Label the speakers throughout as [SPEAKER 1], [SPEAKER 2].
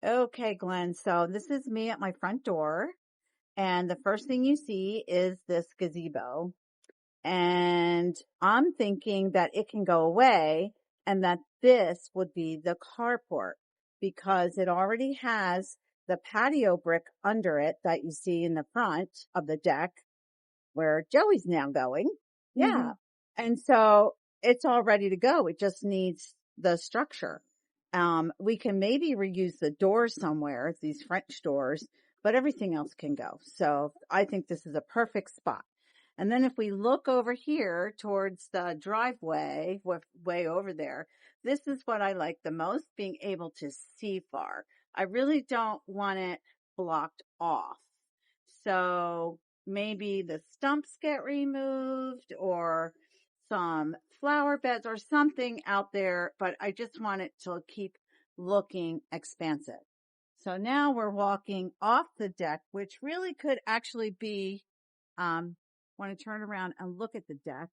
[SPEAKER 1] Okay, Glenn. So this is me at my front door, and the first thing you see is this gazebo. And I'm thinking that it can go away and that this would be the carport because it already has the patio brick under it that you see in the front of the deck where Joey's now going.
[SPEAKER 2] Mm-hmm.
[SPEAKER 1] Yeah. And so it's all ready to go. It just needs the structure. We can maybe reuse the doors somewhere, these French doors, but everything else can go. So I think this is a perfect spot. And then if we look over here towards the driveway, way over there, this is what I like the most, being able to see far. I really don't want it blocked off. So maybe the stumps get removed or some flower beds or something out there, but I just want it to keep looking expansive. So now we're walking off the deck, which really could actually be, want to turn around and look at the deck.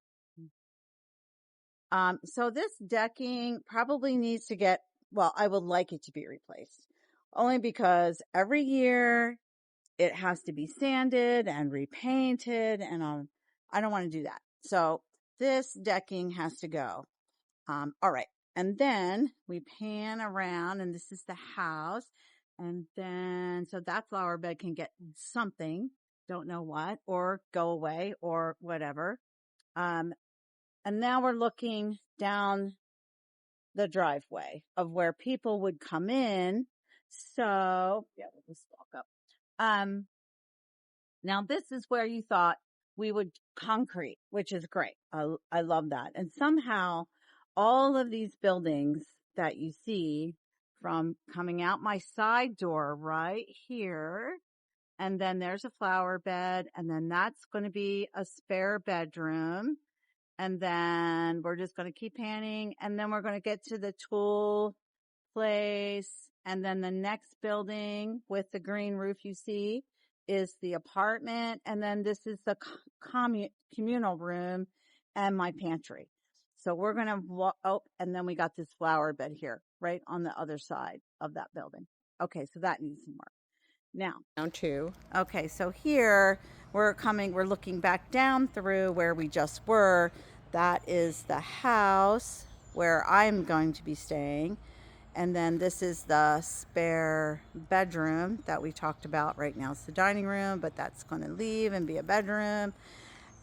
[SPEAKER 1] So this decking probably needs to get, well, I would like it to be replaced only because every year it has to be sanded and repainted, and I don't want to do that. So this decking has to go. All right. And then we pan around, and this is the house. And then, so that flower bed can get something, don't know what, or go away or whatever. And now we're looking down the driveway of where people would come in. So, yeah, we'll just walk up. Now this is where you thought we would concrete, which is great. I love that. And somehow all of these buildings that you see from coming out my side door right here, and then there's a flower bed, and then that's going to be a spare bedroom. And then we're just going to keep panning, and then we're going to get to the tool place. And then the next building with the green roof you see is the apartment. And then this is the communal room and my pantry. So we're going to walk. Oh, and then we got this flower bed here right on the other side of that building. Okay. So that needs some work. Now,
[SPEAKER 2] Down two.
[SPEAKER 1] okay. So here we're looking back down through where we just were. That is the house where I'm going to be staying. And then this is the spare bedroom that we talked about. Right now it's the dining room, but that's going to leave and be a bedroom.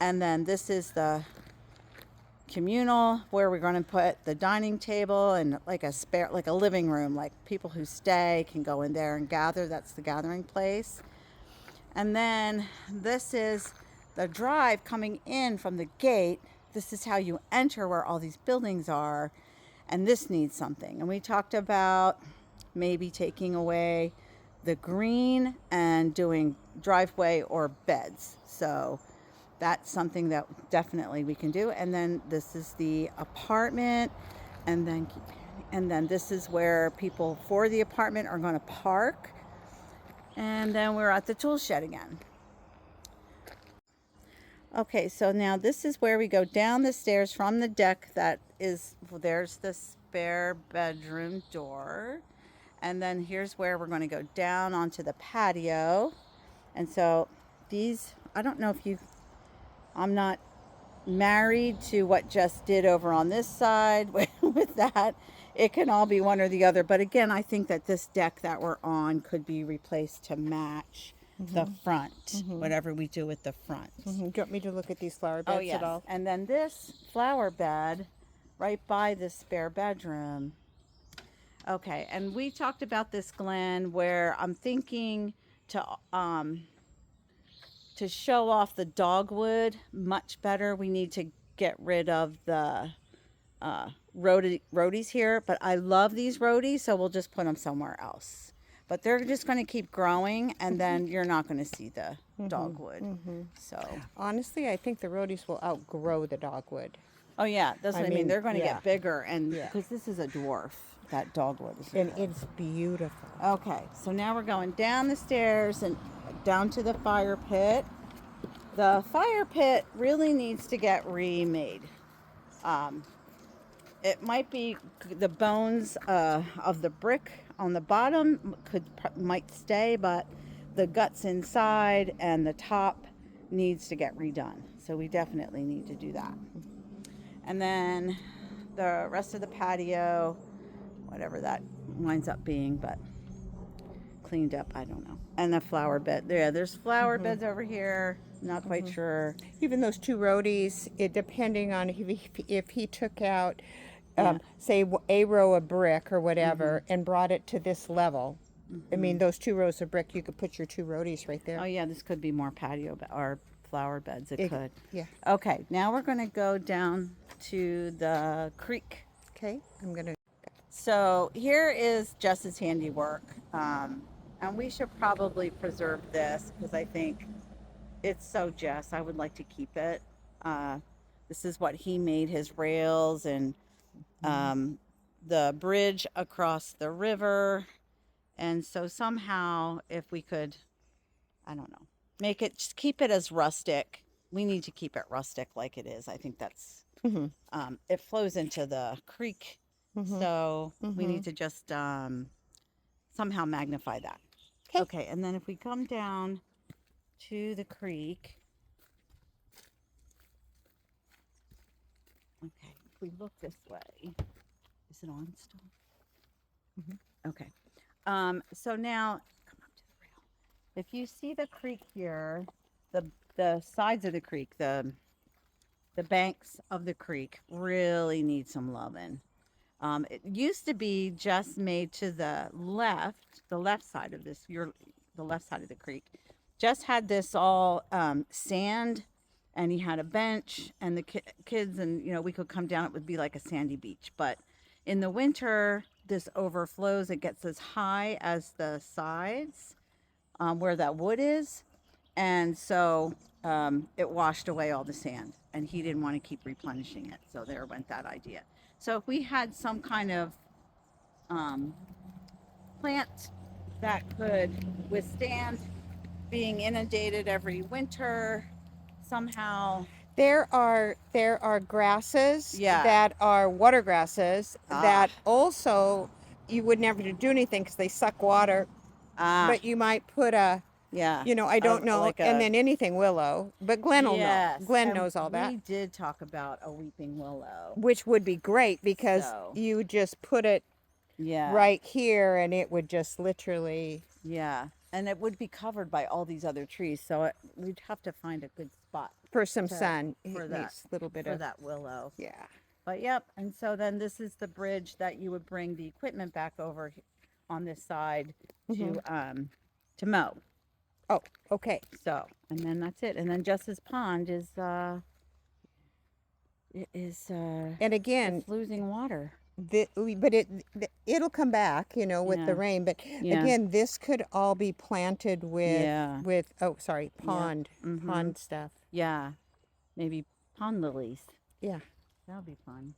[SPEAKER 1] And then this is the communal where we're going to put the dining table and like a living room, like people who stay can go in there and gather. That's the gathering place. And then this is the drive coming in from the gate. This is how you enter where all these buildings are. And this needs something. And we talked about maybe taking away the green and doing driveway or beds. So that's something that definitely we can do. And then this is the apartment. And then this is where people for the apartment are going to park. And then we're at the tool shed again. Okay, so now this is where we go down the stairs from the deck. There's the spare bedroom door. And then here's where we're going to go down onto the patio. And so I don't know if I'm not married to what Jess did over on this side with that. It can all be one or the other. But again, I think that this deck that we're on could be replaced to match the front, whatever we do with the front.
[SPEAKER 2] Do you want me to look at these flower beds
[SPEAKER 1] yes.
[SPEAKER 2] at all?
[SPEAKER 1] And then this flower bed right by this spare bedroom. Okay, and we talked about this, Glenn, where I'm thinking to show off the dogwood much better. We need to get rid of the roadies here, but I love these roadies, so we'll just put them somewhere else. But they're just going to keep growing, and then you're not going to see the dogwood. So
[SPEAKER 2] Honestly, I think the roadies will outgrow the dogwood.
[SPEAKER 1] oh yeah, that's what I mean. They're going to
[SPEAKER 2] yeah.
[SPEAKER 1] get bigger, and
[SPEAKER 2] Yeah.
[SPEAKER 1] because this is a dwarf, that dogwood is.
[SPEAKER 2] And it's beautiful.
[SPEAKER 1] Okay, so now we're going down the stairs and down to the fire pit. The fire pit really needs to get remade. It might be the bones of the brick on the bottom might stay, but the guts inside and the top needs to get redone. So we definitely need to do that. And then the rest of the patio, whatever that winds up being, but cleaned up, I don't know. And the flower bed. Yeah, there's flower beds over here. Not quite sure.
[SPEAKER 2] Even those two roadies, it depending on if he took out,
[SPEAKER 1] Yeah.
[SPEAKER 2] say a row of brick or whatever, and brought it to this level. I mean, those 2 rows of brick, you could put your 2 roadies right there.
[SPEAKER 1] Oh yeah, this could be more patio or flower beds. It could.
[SPEAKER 2] Yeah.
[SPEAKER 1] Okay, now we're going to go down to the creek.
[SPEAKER 2] Okay, I'm gonna.
[SPEAKER 1] So here is Jess's handiwork, and we should probably preserve this because I think it's so Jess. I would like to keep it. This is what he made, his rails and the bridge across the river. And so somehow, if we could, I don't know, make it, just keep it as rustic. We need to keep it rustic like it is. I think that's, it flows into the creek. So we need to just somehow magnify that. Okay, and then if we come down to the creek, okay, if we look this way, is it on still? Okay. So now, come up to the rail. If you see the creek here, the sides of the creek, the banks of the creek really need some loving. It used to be just made to the left side of this, the left side of the creek. Just had this all sand, and he had a bench, and the kids, and we could come down. It would be like a sandy beach. But in the winter, this overflows. It gets as high as the sides where that wood is, and so it washed away all the sand. And he didn't want to keep replenishing it, so there went that idea. So if we had some kind of plant that could withstand being inundated every winter, somehow.
[SPEAKER 2] There are grasses
[SPEAKER 1] Yeah.
[SPEAKER 2] that are water grasses
[SPEAKER 1] Ah.
[SPEAKER 2] that also you would never do anything because they suck water. But you might put a,
[SPEAKER 1] Yeah.
[SPEAKER 2] I don't know,
[SPEAKER 1] like
[SPEAKER 2] and then anything willow. But Glenn will know.
[SPEAKER 1] Yes.
[SPEAKER 2] Glenn
[SPEAKER 1] And
[SPEAKER 2] knows all that,
[SPEAKER 1] We did talk about a weeping willow.
[SPEAKER 2] which would be great because
[SPEAKER 1] So.
[SPEAKER 2] you just put it
[SPEAKER 1] Yeah.
[SPEAKER 2] right here and it would just literally.
[SPEAKER 1] Yeah. And it would be covered by all these other trees, so we'd have to find a good spot
[SPEAKER 2] For some sun.
[SPEAKER 1] for
[SPEAKER 2] It
[SPEAKER 1] that
[SPEAKER 2] needs a little bit
[SPEAKER 1] for
[SPEAKER 2] of
[SPEAKER 1] that willow.
[SPEAKER 2] Yeah.
[SPEAKER 1] But yep, and so then this is the bridge that you would bring the equipment back over on this side to mow.
[SPEAKER 2] Oh, okay.
[SPEAKER 1] So, and then that's it. And then Jess's pond is
[SPEAKER 2] And
[SPEAKER 1] it's
[SPEAKER 2] again,
[SPEAKER 1] losing water.
[SPEAKER 2] but it'll come back, with
[SPEAKER 1] Yeah.
[SPEAKER 2] the rain. But
[SPEAKER 1] Yeah.
[SPEAKER 2] again, this could all be planted with
[SPEAKER 1] Yeah.
[SPEAKER 2] pond stuff.
[SPEAKER 1] Yeah, maybe pond lilies.
[SPEAKER 2] Yeah.
[SPEAKER 1] That'll be fun.